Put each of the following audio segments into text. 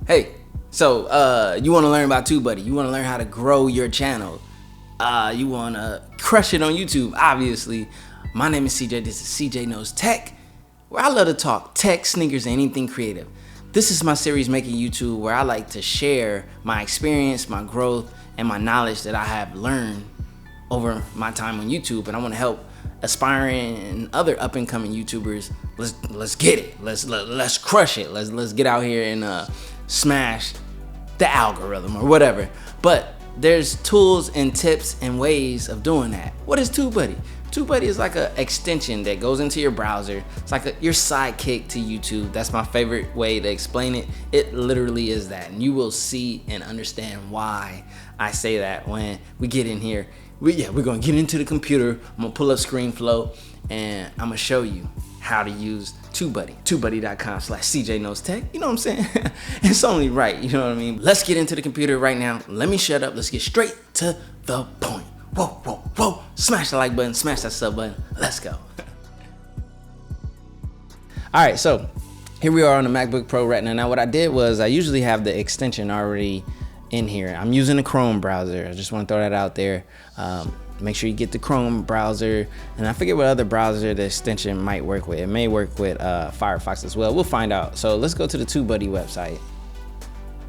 Hey. So, you want to learn about TubeBuddy. You want to learn how to grow your channel. You want to crush it on YouTube, obviously. My name is CJ. This is CJ Knows Tech, where I love to talk tech, sneakers, and anything creative. This is my series, Making YouTube, where I like to share my experience, my growth, and my knowledge that I have learned over my time on YouTube. And I want to help aspiring and other up-and-coming YouTubers. Let's get it. Let's crush it. Let's get out here and smash the algorithm or whatever. But there's tools and tips and ways of doing that. What is TubeBuddy? TubeBuddy is like an extension that goes into your browser. It's like your sidekick to YouTube. That's my favorite way to explain it. It literally is that. And you will see and understand why I say that when we get in here. We're gonna get into the computer. I'm gonna pull up ScreenFlow and I'm gonna show you how to use TubeBuddy. TubeBuddy.com/CJKnowsTECH. You know what I'm saying? It's only right, you know what I mean? Let's get into the computer right now. Let me shut up. Let's get straight to the point. Whoa. Smash the like button, smash that sub button. Let's go. All right, so here we are on the MacBook Pro Retina. Now what I did was I usually have the extension already in here. I'm using the Chrome browser. I just want to throw that out there. Make sure you get the Chrome browser, and I forget what other browser the extension might work with. It may work with Firefox as well. We'll find out. So let's go to the TubeBuddy website.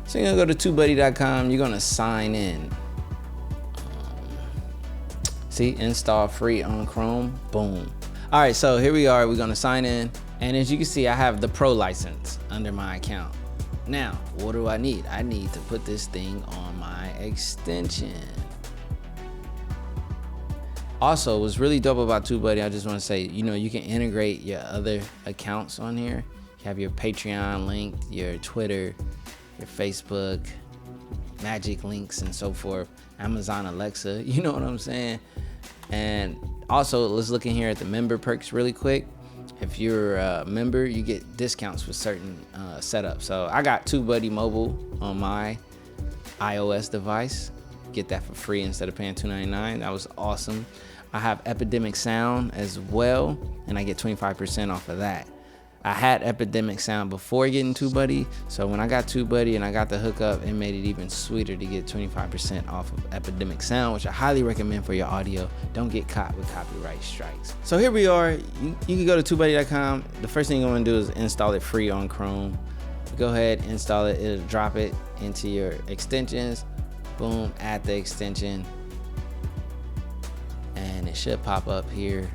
So you're gonna go to TubeBuddy.com. You're gonna sign in. See, install free on Chrome. Boom. All right, so here we are. We're gonna sign in, and as you can see, I have the Pro license under my account. Now, what do I need? I need to put this thing on my extension. Also, what's really dope about TubeBuddy, I just want to say, you can integrate your other accounts on here. You have your Patreon linked, your Twitter, your Facebook, Magic links, and so forth. Amazon Alexa, you know what I'm saying? And also, let's look in here at the member perks really quick. If you're a member, you get discounts for certain setups. So I got TubeBuddy Mobile on my iOS device. Get that for free instead of paying $2.99. That was awesome. I have Epidemic Sound as well, and I get 25% off of that. I had Epidemic Sound before getting TubeBuddy, so when I got TubeBuddy and I got the hookup, it made it even sweeter to get 25% off of Epidemic Sound, which I highly recommend for your audio. Don't get caught with copyright strikes. So here we are. You can go to TubeBuddy.com. The first thing you want to do is install it free on Chrome. Go ahead, install it. It'll drop it into your extensions. Boom, add the extension. And it should pop up here.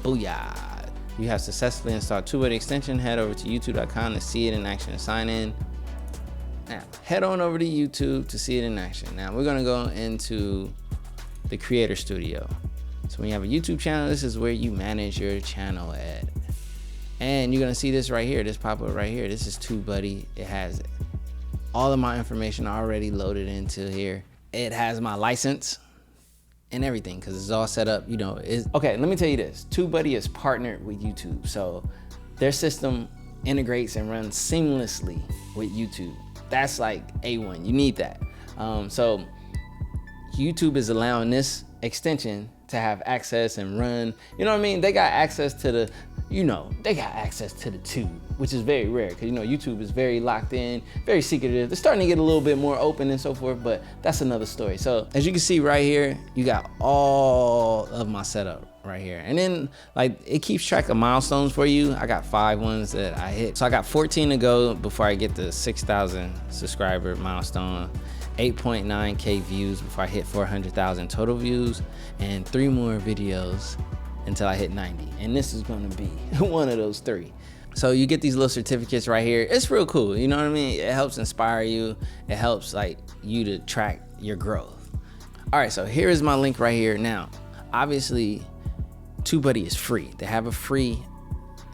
Booyah. You have successfully installed TubeBuddy extension. Head over to youtube.com to see it in action and sign in. Now, head on over to YouTube to see it in action. Now, we're gonna go into the Creator Studio. So when you have a YouTube channel, this is where you manage your channel at. And you're gonna see this right here, this pop up right here. This is TubeBuddy. It has all of my information already loaded into here. It has my license and everything because it's all set up, Okay, let me tell you this. TubeBuddy is partnered with YouTube. So their system integrates and runs seamlessly with YouTube. That's like A1, you need that. So YouTube is allowing this extension to have access and run, you know what I mean? They got access to the, they got access to the tube, which is very rare because YouTube is very locked in, very secretive. They're starting to get a little bit more open and so forth, but that's another story. So as you can see right here, you got all of my setup right here. And then it keeps track of milestones for you. I got 5 ones that I hit. So I got 14 to go before I get the 6,000 subscriber milestone. 8.9K views before I hit 400,000 total views, and 3 more videos until I hit 90. And this is gonna be one of those 3. So you get these little certificates right here. It's real cool, you know what I mean? It helps inspire you. It helps you to track your growth. All right, so here is my link right here. Now, obviously, TubeBuddy is free. They have a free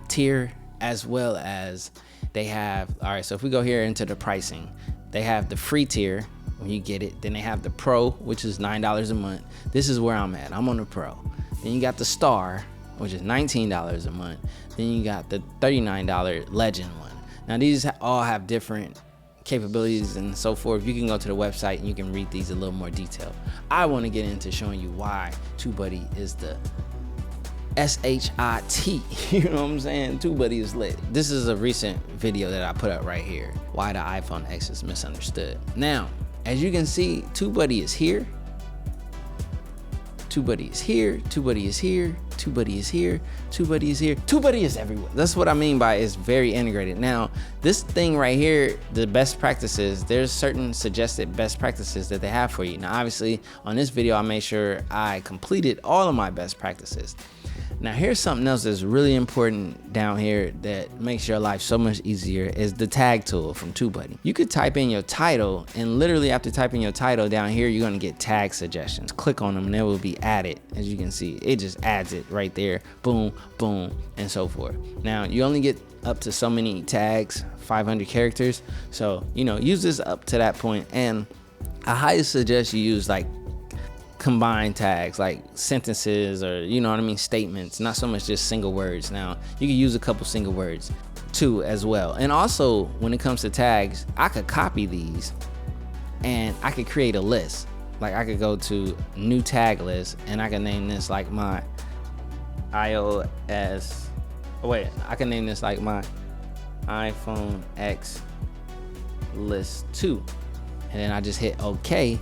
tier as well as they have, all right, so if we go here into the pricing, they have the free tier when you get it. Then they have the Pro, which is $9 a month. This is where I'm at. I'm on the Pro. Then you got the Star, which is $19 a month. Then you got the $39 Legend one. Now these all have different capabilities and so forth. You can go to the website and you can read these a little more detail. I want to get into showing you why TubeBuddy is the S-H-I-T. You know what I'm saying? TubeBuddy is lit. This is a recent video that I put up right here. Why the iPhone X is misunderstood. Now, as you can see, TubeBuddy is here. TubeBuddy is here. TubeBuddy is here. TubeBuddy is here. TubeBuddy is here. TubeBuddy is everywhere. That's what I mean by it's very integrated. Now, this thing right here, the best practices, there's certain suggested best practices that they have for you. Now, obviously, on this video, I made sure I completed all of my best practices. Now, here's something else that's really important down here that makes your life so much easier is the tag tool from TubeBuddy. You could type in your title, and literally after typing your title down here, you're gonna get tag suggestions. Click on them and they will be added. As you can see, it just adds it right there. Boom, boom, and so forth. Now, you only get up to so many tags, 500 characters. So, you know, use this up to that point. And I highly suggest you use like combined tags, like sentences, or you know what I mean, statements, not so much just single words. Now you can use a couple single words too as well. And also when it comes to tags, I could copy these and I could create a list. Like I could go to new tag list and I can name this like my iOS, I can name this like my iPhone X list 2, and then I just hit OK.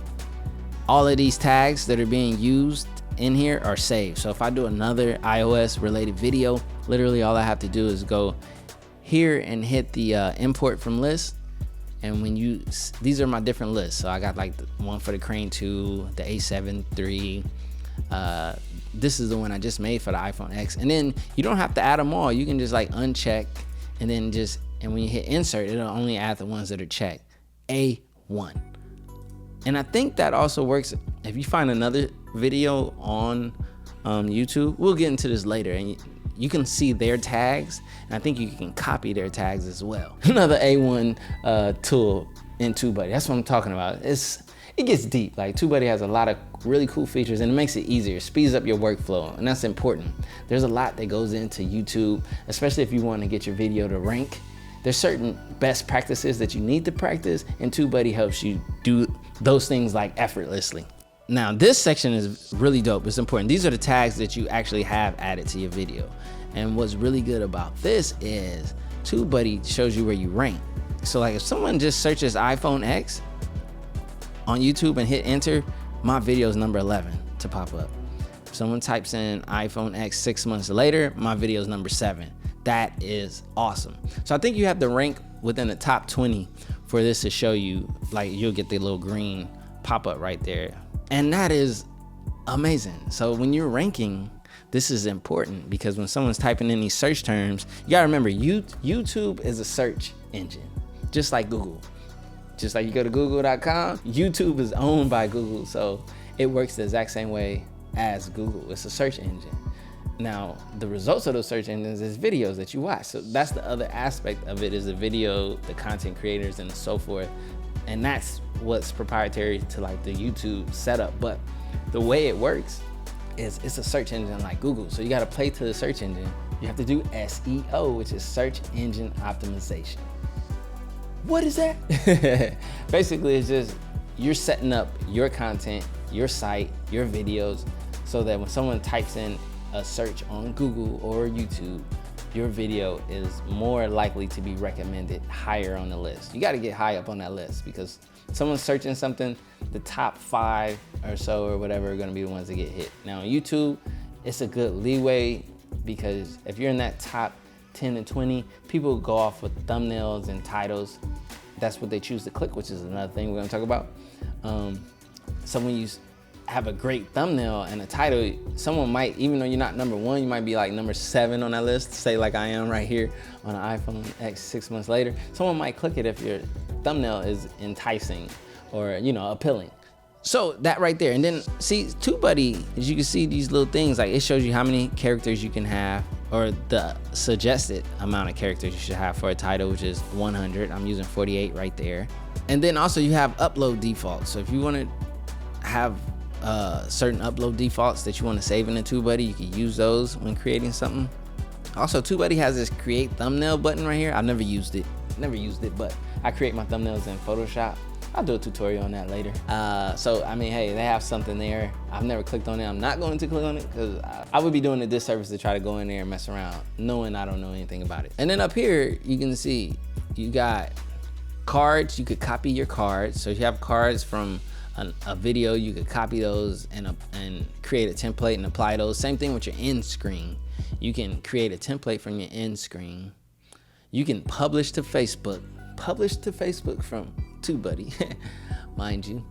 All of these tags that are being used in here are saved. So if I do another iOS related video, literally all I have to do is go here and hit the import from list. And when these are my different lists. So I got like the one for the Crane 2, the A7 III. This is the one I just made for the iPhone X. And then you don't have to add them all. You can just like uncheck and then and when you hit insert, it'll only add the ones that are checked. A1. And I think that also works if you find another video on YouTube. We'll get into this later, and you can see their tags, and I think you can copy their tags as well. Another A1 tool in TubeBuddy. That's what I'm talking about. It gets deep. Like TubeBuddy has a lot of really cool features, and it makes it easier, speeds up your workflow, and that's important. There's a lot that goes into YouTube, especially if you want to get your video to rank. There's certain best practices that you need to practice, and TubeBuddy helps you do those things like effortlessly. Now, this section is really dope. It's important. These are the tags that you actually have added to your video. And what's really good about this is TubeBuddy shows you where you rank. So like if someone just searches iPhone X on YouTube and hit enter, my video is number 11 to pop up. If someone types in iPhone X 6 months later, my video is number 7. That is awesome. So I think you have to rank within the top 20 for this to show you, like you'll get the little green pop up right there. And that is amazing. So when you're ranking, this is important because when someone's typing in these search terms, you gotta remember YouTube is a search engine, just like Google. Just like you go to google.com, YouTube is owned by Google. So it works the exact same way as Google. It's a search engine. Now, the results of those search engines is videos that you watch. So that's the other aspect of it, is the video, the content creators, and so forth. And that's what's proprietary to like the YouTube setup. But the way it works is it's a search engine like Google. So you got to play to the search engine. You have to do SEO, which is search engine optimization. What is that? Basically, it's just you're setting up your content, your site, your videos, so that when someone types in a search on Google or YouTube, your video is more likely to be recommended higher on the list. You got to get high up on that list because someone's searching something, the top 5 or so or whatever are going to be the ones that get hit. Now on YouTube, it's a good leeway because if you're in that top 10 to 20, people go off with thumbnails and titles. That's what they choose to click, which is another thing we're going to talk about. So when you have a great thumbnail and a title, someone might, even though you're not number 1, you might be like number 7 on that list, say like I am right here on an iPhone X 6 months later. Someone might click it if your thumbnail is enticing or, you know, appealing. So that right there. And then see, TubeBuddy, as you can see these little things, like it shows you how many characters you can have, or the suggested amount of characters you should have for a title, which is 100. I'm using 48 right there. And then also you have upload defaults. So if you want to have certain upload defaults that you want to save in the TubeBuddy, you can use those when creating something. Also, TubeBuddy has this create thumbnail button right here. I've never used it, but I create my thumbnails in Photoshop. I'll do a tutorial on that later. So I mean, hey, they have something there. I've never clicked on it. I'm not going to click on it because I would be doing a disservice to try to go in there and mess around knowing I don't know anything about it. And then up here, you can see you got cards. You could copy your cards. So if you have cards from a video, you could copy those and create a template and apply those. Same thing with your end screen. You can create a template from your end screen. You can publish to Facebook. Publish to Facebook from TubeBuddy, mind you.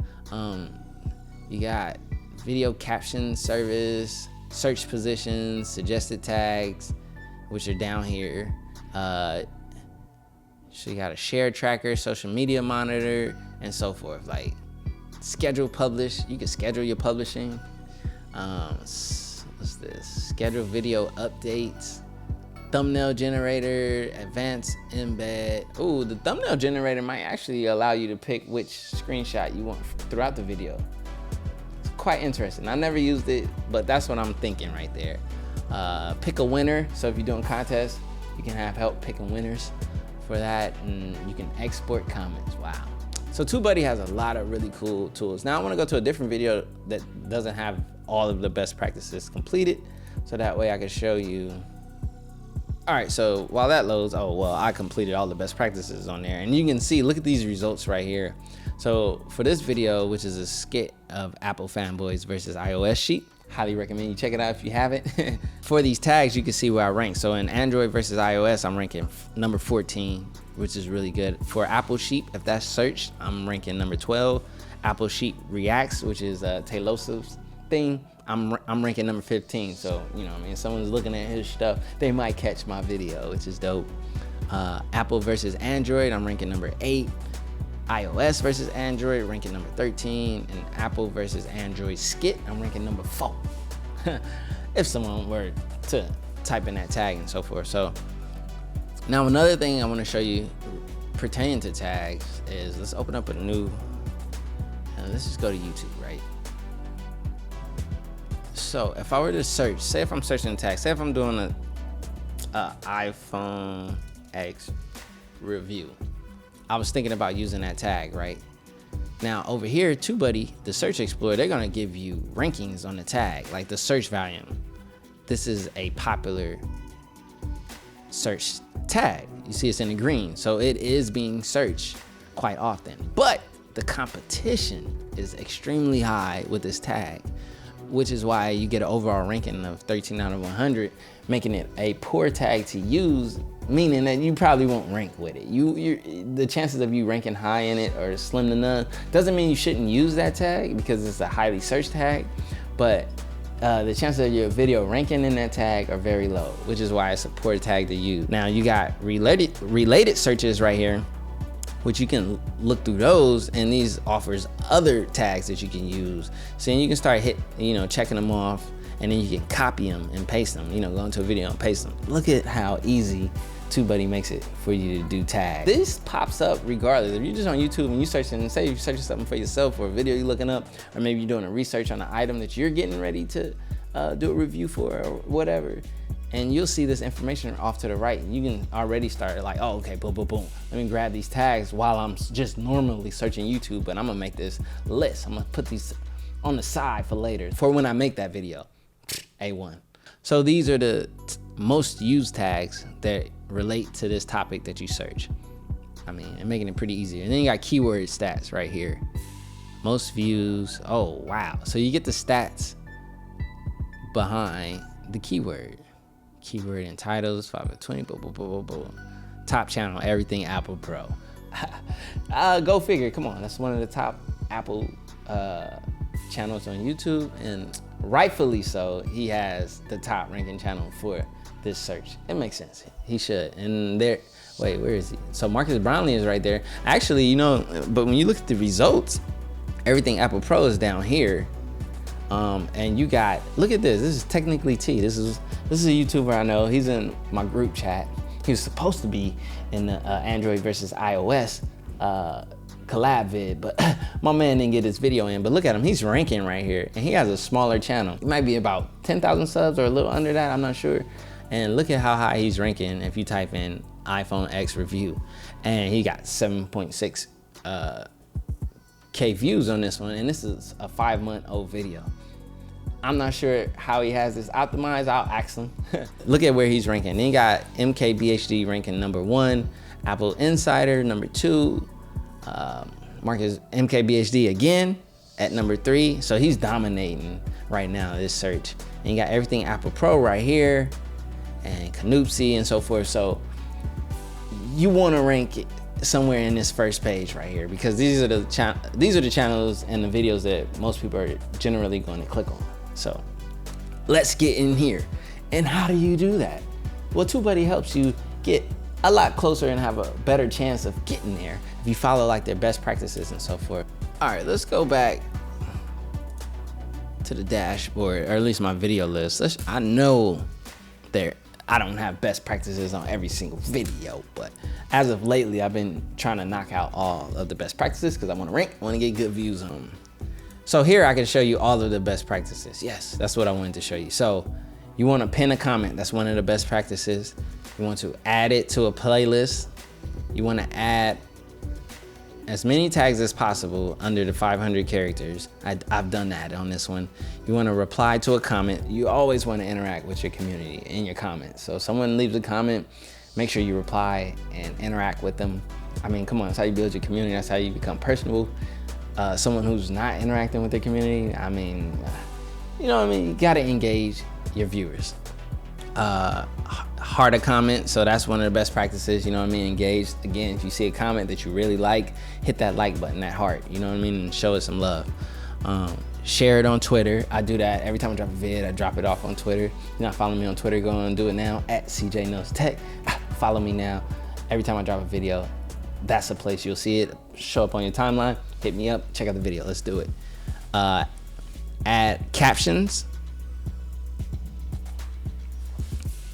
You got video caption service, search positions, suggested tags, which are down here. So you got a share tracker, social media monitor, and so forth. Like schedule publish, you can schedule your publishing. What's this? Schedule video updates. Thumbnail generator, advanced embed. Ooh, the thumbnail generator might actually allow you to pick which screenshot you want throughout the video. It's quite interesting. I never used it, but that's what I'm thinking right there. Pick a winner. So if you're doing contests, you can have help picking winners for that, and you can export comments. Wow. So TubeBuddy has a lot of really cool tools. Now I want to go to a different video that doesn't have all of the best practices completed, so that way I can show you. All right, so while that loads, oh, well, I completed all the best practices on there. And you can see, look at these results right here. So for this video, which is a skit of Apple fanboys versus iOS sheep, highly recommend you check it out if you haven't. For these tags, you can see where I rank. So in Android versus iOS, I'm ranking number 14, which is really good. For Apple sheep, if that's searched, I'm ranking number 12. Apple sheep reacts, which is Taylor's thing, I'm ranking number 15. So, you know, I mean, if someone's looking at his stuff, they might catch my video, which is dope. Apple versus Android, I'm ranking number 8. iOS versus Android, ranking number 13. And Apple versus Android skit, I'm ranking number 4. If someone were to type in that tag and so forth. So now another thing I want to show you pertaining to tags is, let's open up a new, let's just go to YouTube, right? So if I were to search, say if I'm searching a tag, say if I'm doing a iPhone X review, I was thinking about using that tag, right? Now over here, TubeBuddy, the search explorer, they're gonna give you rankings on the tag, like the search volume. This is a popular search tag. You see it's in the green, so it is being searched quite often. But the competition is extremely high with this tag, which is why you get an overall ranking of 13 out of 100, making it a poor tag to use, meaning that you probably won't rank with it. The chances of you ranking high in it are slim to none. Doesn't mean you shouldn't use that tag because it's a highly searched tag, but the chances of your video ranking in that tag are very low, which is why it's a poor tag to use. Now you got related searches right here, which you can look through those, and these offers other tags that you can use. So then you can start checking them off, and then you can copy them and paste them, go into a video and paste them. Look at how easy TubeBuddy makes it for you to do tags. This pops up regardless. If you're just on YouTube and you searching, and say you're searching something for yourself or a video you're looking up, or maybe you're doing a research on an item that you're getting ready to do a review for or whatever, and you'll see this information off to the right. You can already start like, oh, okay, boom, boom, boom. Let me grab these tags while I'm just normally searching YouTube, but I'm gonna make this list. I'm gonna put these on the side for later, for when I make that video. A1. So these are the most used tags that relate to this topic that you search. I mean, and making it pretty easy. And then you got keyword stats right here. Most views, oh, wow. So you get the stats behind the keyword. Keyword and titles, 5 of 20, boom, boom, boom, boom, boom. Top channel, everything Apple Pro. Go figure, come on. That's one of the top Apple channels on YouTube, and rightfully so, he has the top ranking channel for this search. It makes sense. He should. And there, wait, where is he? So Marcus Brownlee is right there. Actually, but when you look at the results, everything Apple Pro is down here. And you got, look at this. This is technically T. This is a YouTuber I know. He's in my group chat. He was supposed to be in the Android versus iOS collab vid, but my man didn't get his video in. But look at him, he's ranking right here, and he has a smaller channel. He might be about 10,000 subs or a little under that, I'm not sure. And look at how high he's ranking if you type in iPhone X review, and he got 7.6 200K views on this one, and this is a 5-month-old video. I'm not sure how he has this optimized. I'll ask him. Look at where he's ranking. Then you got MKBHD ranking #1, Apple Insider #2, Marcus MKBHD again at #3. So he's dominating right now this search. And you got everything Apple Pro right here, and Knoopsy and so forth. So you want to rank it somewhere in this first page right here, because these are the channels and the videos that most people are generally going to click on. So let's get in here. And how do you do that? Well, TubeBuddy helps you get a lot closer and have a better chance of getting there if you follow like their best practices and so forth. All right, let's go back to the dashboard, or at least my video list. I know I don't have best practices on every single video, but as of lately, I've been trying to knock out all of the best practices because I want to rank, I want to get good views on them. So here I can show you all of the best practices. Yes, that's what I wanted to show you. So you want to pin a comment. That's one of the best practices. You want to add it to a playlist. You want to add as many tags as possible under the 500 characters. I've done that on this one. You want to reply to a comment. You always want to interact with your community in your comments. So if someone leaves a comment, make sure you reply and interact with them. I mean, come on, that's how you build your community. That's how you become personable. Someone who's not interacting with their community, I mean, you know what I mean? You gotta engage your viewers. Heart a comment, so that's one of the best practices, you know what I mean? Engage. Again, if you see a comment that you really like, hit that like button, that heart, you know what I mean? And show it some love. Share it on Twitter. I do that every time I drop a vid, I drop it off on Twitter. You're not following me on Twitter, go and do it now, at CJKnowsTECH. Follow me now. Every time I drop a video, that's the place you'll see it show up on your timeline. Hit me up, check out the video, let's do it. Add captions.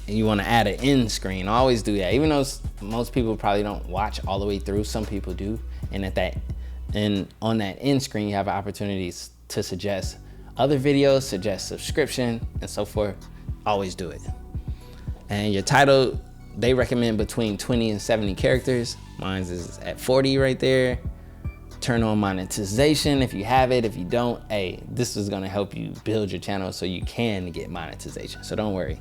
And you want to add an end screen. I always do that, even though most people probably don't watch all the way through. Some people do, and on that end screen, you have opportunities to suggest other videos, suggest subscription, and so forth. Always do it. And your title, they recommend between 20 and 70 characters. Mine is at 40 right there. Turn on monetization if you have it. If you don't, hey, this is gonna help you build your channel so you can get monetization, so don't worry.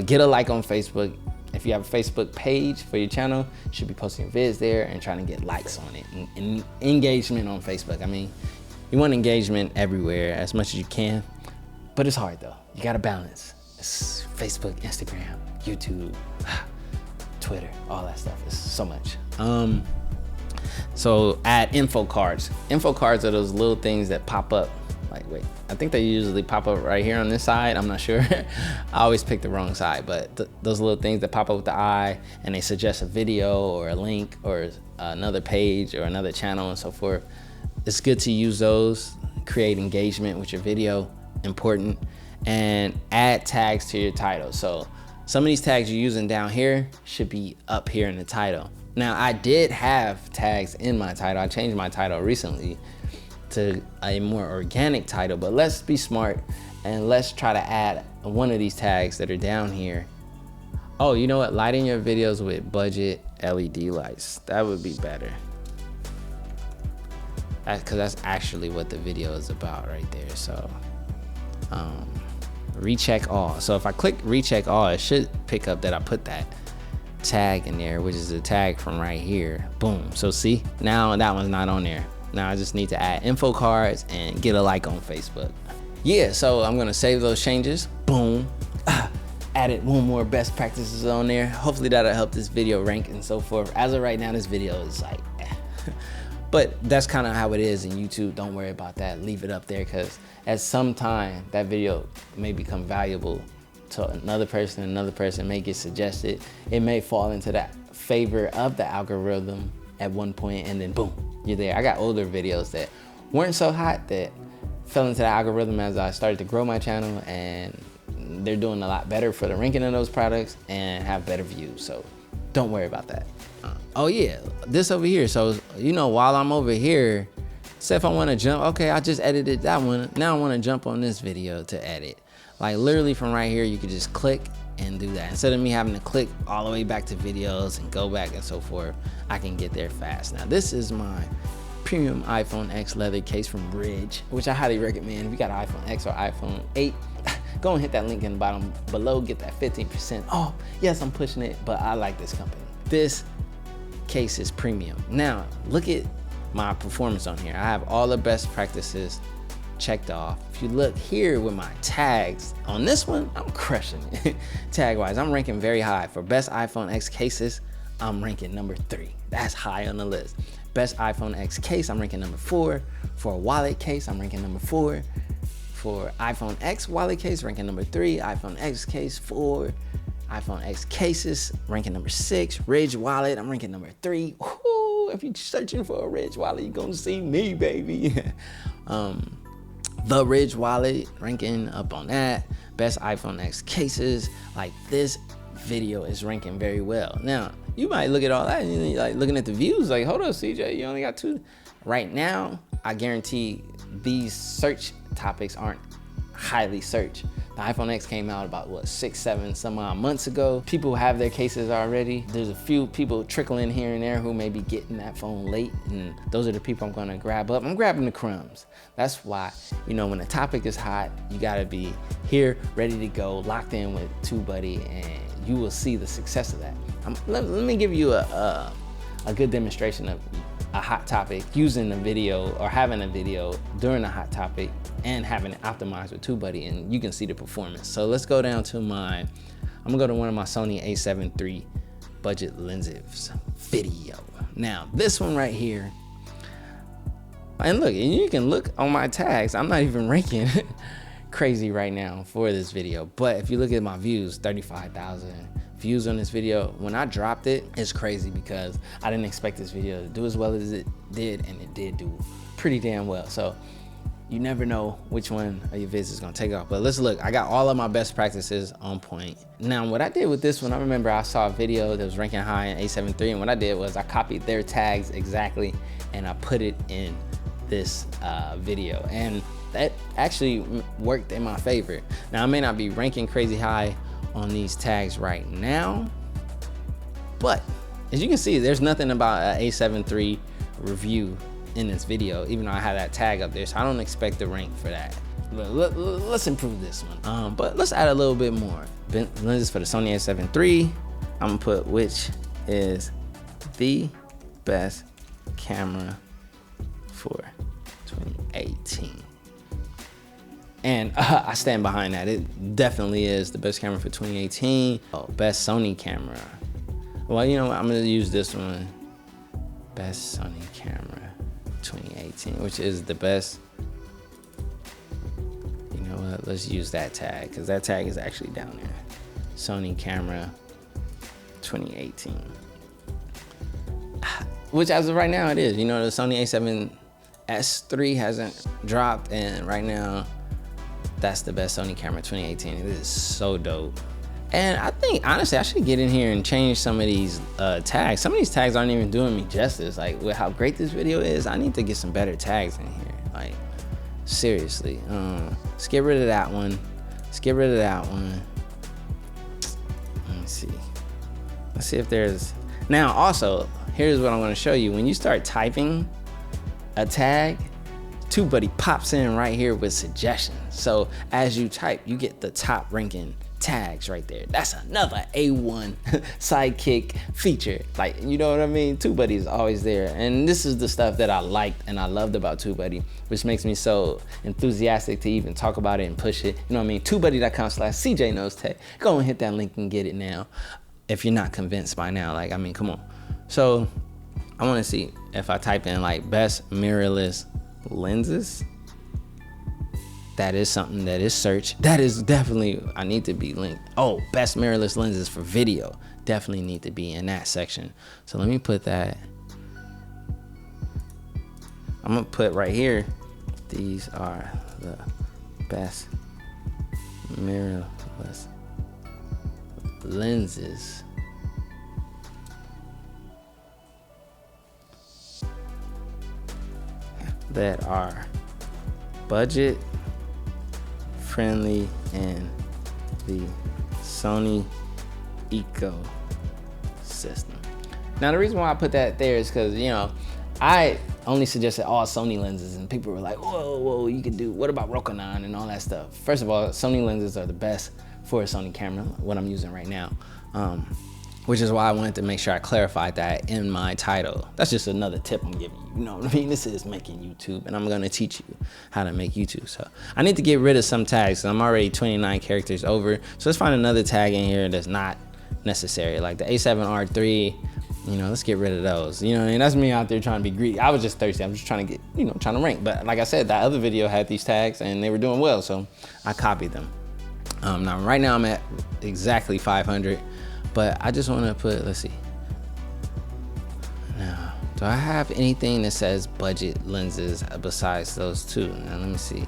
Get a like on Facebook. If you have a Facebook page for your channel, you should be posting vids there and trying to get likes on it and engagement on Facebook. I mean, you want engagement everywhere as much as you can, but it's hard though. You gotta balance. It's Facebook, Instagram, YouTube, Twitter, all that stuff. It's so much. So add info cards. Info cards are those little things that pop up. Like, wait, I think they usually pop up right here on this side. I'm not sure. I always pick the wrong side, but those little things that pop up with the eye and they suggest a video or a link or another page or another channel and so forth. It's good to use those, create engagement with your video, important, and add tags to your title. So some of these tags you're using down here should be up here in the title. Now, I did have tags in my title. I changed my title recently to a more organic title, but let's be smart and let's try to add one of these tags that are down here. Oh, you know what? Lighting your videos with budget LED lights. That would be better. Because that's actually what the video is about right there. So, recheck all. So if I click recheck all, it should pick up that I put that tag in there, which is a tag from right here. Boom. So see, now that one's not on there. Now I just need to add info cards and get a like on Facebook. Yeah, so I'm gonna save those changes. Boom. Added one more best practices on there. Hopefully that'll help this video rank and so forth. As of right now, this video is like, but that's kind of how it is in YouTube. Don't worry about that. Leave it up there, because at some time that video may become valuable to another person may get suggested. It may fall into that favor of the algorithm at one point, and then boom, you're there. I got older videos that weren't so hot that fell into the algorithm as I started to grow my channel, and they're doing a lot better for the ranking of those products and have better views. So don't worry about that. Oh yeah, this over here. So, you know, while I'm over here, say if I want to jump, okay, I just edited that one. Now I want to jump on this video to edit. Like literally from right here, you could just click and do that. Instead of me having to click all the way back to videos and go back and so forth, I can get there fast. Now this is my premium iPhone X leather case from Ridge, which I highly recommend. If you got an iPhone X or iPhone 8, go and hit that link in the bottom below, get that 15% off. Yes, I'm pushing it, but I like this company. This case is premium. Now, look at my performance on here. I have all the best practices checked off. If you look here with my tags, on this one, I'm crushing it. Tag wise, I'm ranking very high. For best iPhone X cases, I'm ranking number 3. That's high on the list. Best iPhone X case, I'm ranking number 4. For a wallet case, I'm ranking number 4. For iPhone X wallet case, ranking number 3. iPhone X case, 4. iPhone X cases, ranking number 6. Ridge wallet, I'm ranking number 3. Woo, if you're searching for a Ridge wallet, you're gonna see me, baby. The Ridge wallet, ranking up on that. Best iPhone X cases, like this video is ranking very well. Now, you might look at all that and you're like looking at the views, like, hold up, CJ, you only got 2. Right now, I guarantee these search topics aren't highly searched. The iPhone X came out about, what, 6, 7 some odd months ago. People have their cases already. There's a few people trickling here and there who may be getting that phone late, and those are the people I'm gonna grab up. I'm grabbing the crumbs. That's why, you know, when the topic is hot, you gotta be here, ready to go, locked in with TubeBuddy, and you will see the success of that. Let me give you a good demonstration of a hot topic using a video or having a video during a hot topic and having it optimized with TubeBuddy, and you can see the performance. So let's go down to I'm gonna go to one of my Sony a7 III budget lenses video. Now this one right here, and look, you can look on my tags, I'm not even ranking crazy right now for this video, but if you look at my views, 35,000 views on this video. When I dropped it, it's crazy because I didn't expect this video to do as well as it did, and it did do pretty damn well. So you never know which one of your vids is gonna take off. But let's look, I got all of my best practices on point. Now what I did with this one, I remember I saw a video that was ranking high in a7 III, and what I did was I copied their tags exactly and I put it in this video, and that actually worked in my favor. Now I may not be ranking crazy high on these tags right now, but as you can see, there's nothing about an a7 III review in this video, even though I have that tag up there, so I don't expect to rank for that. Let's improve this one, but let's add a little bit more. Lenses for the Sony a7 III, I'm gonna put which is the best camera for 2018. And I stand behind that. It definitely is the best camera for 2018. Oh, best Sony camera. Well, you know what? I'm gonna use this one. Best Sony camera 2018, which is the best. You know what? Let's use that tag, because that tag is actually down there. Sony camera 2018. Which as of right now it is. You know, the Sony a7S III hasn't dropped, and right now, that's the best Sony camera 2018. It is so dope. And I think, honestly, I should get in here and change some of these tags. Some of these tags aren't even doing me justice. Like, with how great this video is, I need to get some better tags in here. Like, seriously. Let's get rid of that one. Let's get rid of that one. Let me see. Let's see if there's... Now, also, here's what I'm gonna show you. When you start typing a tag, TubeBuddy pops in right here with suggestions. So as you type, you get the top ranking tags right there. That's another A1 sidekick feature. Like, you know what I mean? TubeBuddy is always there. And this is the stuff that I liked and I loved about TubeBuddy, which makes me so enthusiastic to even talk about it and push it. You know what I mean? TubeBuddy.com/CJKnowsTECH. Go and hit that link and get it now, if you're not convinced by now. Like, I mean, come on. So I want to see if I type in like best mirrorless lenses. That is something that is searched. That is definitely, I need to be linked. Oh, best mirrorless lenses for video. Definitely need to be in that section. So let me put that. I'm gonna put right here, these are the best mirrorless lenses that are budget friendly in the Sony ecosystem. Now the reason why I put that there is because, you know, I only suggested all Sony lenses, and people were like, whoa, you could do, what about Rokinon and all that stuff? First of all, Sony lenses are the best for a Sony camera, what I'm using right now. Which is why I wanted to make sure I clarified that in my title. That's just another tip I'm giving you, you know what I mean? This is making YouTube, and I'm gonna teach you how to make YouTube. So I need to get rid of some tags. I'm already 29 characters over. So let's find another tag in here that's not necessary, like the A7R3, you know, let's get rid of those. You know what I mean? That's me out there trying to be greedy. I was just thirsty. I'm just trying to get, you know, trying to rank. But like I said, that other video had these tags and they were doing well, so I copied them. Now right now I'm at exactly 500. But I just want to put, let's see. Now, do I have anything that says budget lenses besides those two? Now, let me see.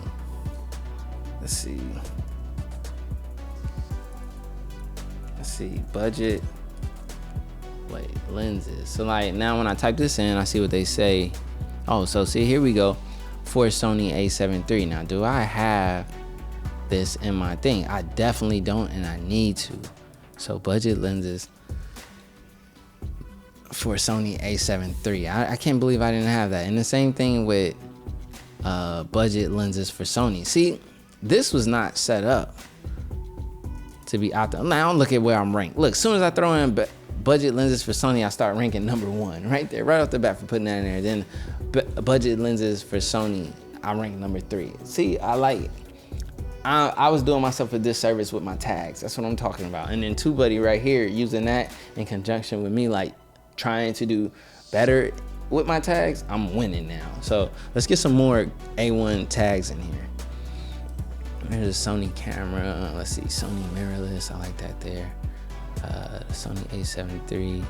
Let's see. Let's see, budget, wait, lenses. So like now when I type this in, I see what they say. Oh, so see, here we go. For Sony a7 III. Now, do I have this in my thing? I definitely don't, and I need to. So budget lenses for Sony a7 III. I can't believe I didn't have that. And the same thing with budget lenses for Sony. See, this was not set up to be out there. Now look at where I'm ranked. Look, as soon as I throw in budget lenses for Sony, I start ranking #1 right there, right off the bat for putting that in there. Then budget lenses for Sony, I rank #3. See, I like it. I was doing myself a disservice with my tags. That's what I'm talking about. And then TubeBuddy right here, using that in conjunction with me, like trying to do better with my tags, I'm winning now. So let's get some more A1 tags in here. There's a Sony camera. Let's see, Sony mirrorless. I like that there. Sony a7 III.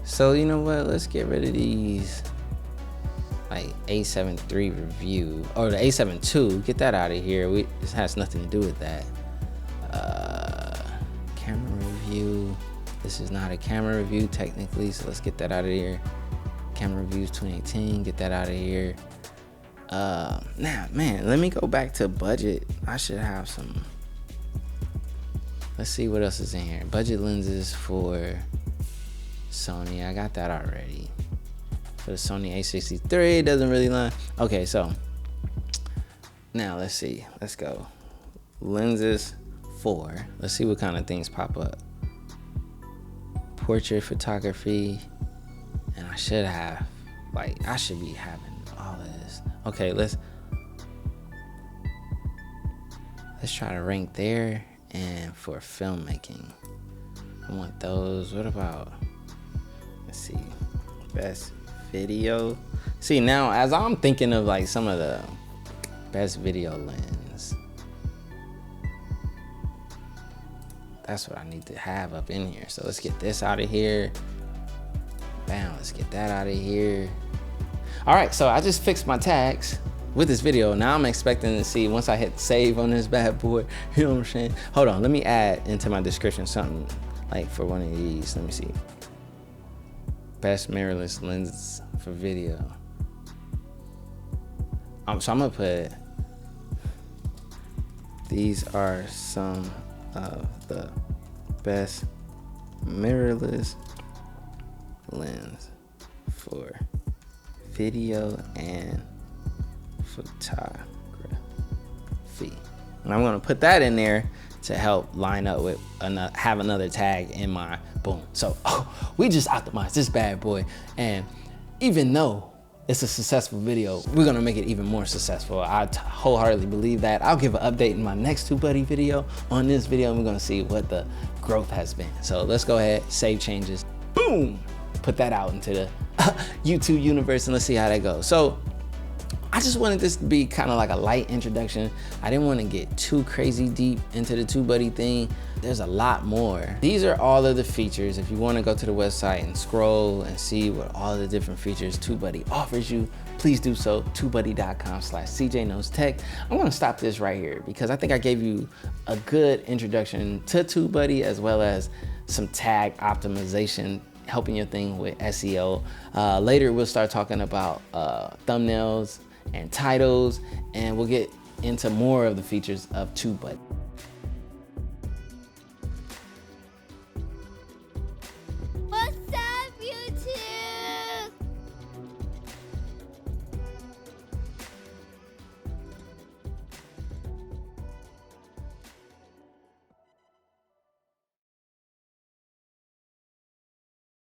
So you know what? Let's get rid of these. Like a7 III review, or the a7 II, get that out of here. This has nothing to do with that. Camera review. This is not a camera review technically, so let's get that out of here. Camera reviews 2018, get that out of here. Now, man, let me go back to budget. I should have some. Let's see what else is in here. Budget lenses for Sony. I got that already. For the Sony a63, doesn't really line. Okay, so now let's see. Let's go. Lenses for. Let's see what kind of things pop up. Portrait photography. And I should have, like, I should be having all of this. Okay, let's try to rank there. And for filmmaking, I want those. What about, let's see, best video. See, now as I'm thinking of like some of the best video lens, that's what I need to have up in here. So let's get this out of here. Bam, let's get that out of here. All right, so I just fixed my tags with this video. Now I'm expecting to see, once I hit save on this bad boy, you know what I'm saying? Hold on, let me add into my description something like for one of these. Let me see. Best mirrorless lenses for video. So I'm gonna put, these are some of the best mirrorless lens for video and photography. And I'm gonna put that in there to help line up with have another tag in my boom. So we just optimized this bad boy, and even though it's a successful video, we're gonna make it even more successful. I wholeheartedly believe that. I'll give an update in my next TubeBuddy video on this video, and we're gonna see what the growth has been. So let's go ahead, save changes, boom, put that out into the YouTube universe, and let's see how that goes. So I just wanted this to be kind of like a light introduction. I didn't want to get too crazy deep into the TubeBuddy thing. There's a lot more. These are all of the features. If you want to go to the website and scroll and see what all the different features TubeBuddy offers you, please do so. TubeBuddy.com/CJKnowsTECH. I'm going to stop this right here because I think I gave you a good introduction to TubeBuddy, as well as some tag optimization, helping your thing with SEO. Later, we'll start talking about thumbnails and titles, and we'll get into more of the features of TubeBuddy.